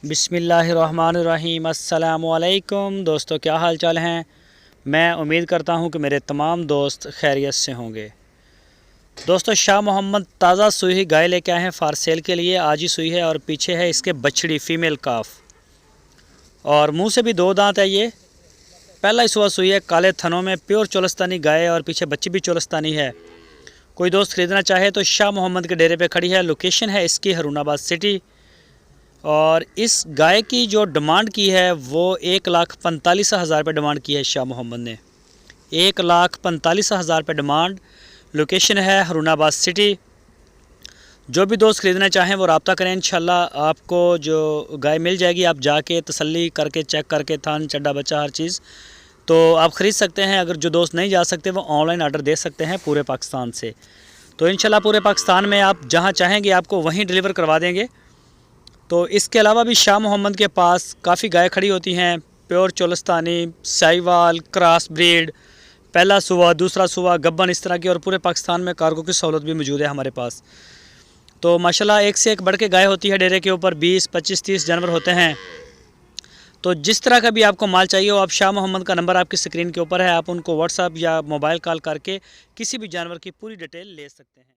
बिस्मिल्लाहिर्रहमानिर्रहीम। अस्सलाम वालेकुम दोस्तों, क्या हाल चाल हैं। मैं उम्मीद करता हूं कि मेरे तमाम दोस्त खैरियत से होंगे। दोस्तों, शाह मोहम्मद ताज़ा सूई हुई गाय लेके आए हैं फार सेल के लिए। आज ही सूई है और पीछे है इसके बछड़ी फीमेल काफ, और मुंह से भी दो दांत है। ये पहला ही सुबह सूई है, काले थनों में, प्योर चोलस्तानी गाय और पीछे बच्ची भी चोलस्तानी है। कोई दोस्त ख़रीदना चाहे तो शाह मोहम्मद के डेरे पे खड़ी है। लोकेशन है इसकी हरुणाबाद सिटी, और इस गाय की जो डिमांड की है वो 1,45,000 रुपये डिमांड की है शाह मोहम्मद ने। 1,45,000 रुपये डिमांड। लोकेशन है हरुणाबाद सिटी। जो भी दोस्त ख़रीदना चाहें वो रब्ता करें, इंशाल्लाह आपको जो गाय मिल जाएगी। आप जाके तसल्ली करके चेक करके थान चड्डा बच्चा हर चीज़ तो आप ख़रीद सकते हैं। अगर जो दोस्त नहीं जा सकते वो ऑनलाइन आर्डर दे सकते हैं पूरे पाकिस्तान से। तो इंशाल्लाह पूरे पाकिस्तान में आप जहाँ चाहेंगे आपको वहीं डिलीवर करवा देंगे। तो इसके अलावा भी शाह मोहम्मद के पास काफ़ी गाय खड़ी होती हैं, pure Cholistani, Sahiwal, cross breed, पहला सुबह, दूसरा सुबह, गब्बन, इस तरह की। और पूरे पाकिस्तान में कार्गो की सहूलत भी मौजूद है हमारे पास। तो माशाल्लाह एक से एक बढ़ के गाय होती है। डेरे के ऊपर 20, 25, 30 जानवर होते हैं। तो जिस तरह का भी आपको माल चाहिए हो, आप शाह मोहम्मद का नंबर आपकी स्क्रीन के ऊपर है, आप उनको व्हाट्सएप या मोबाइल कॉल करके किसी भी जानवर की पूरी डिटेल ले सकते हैं।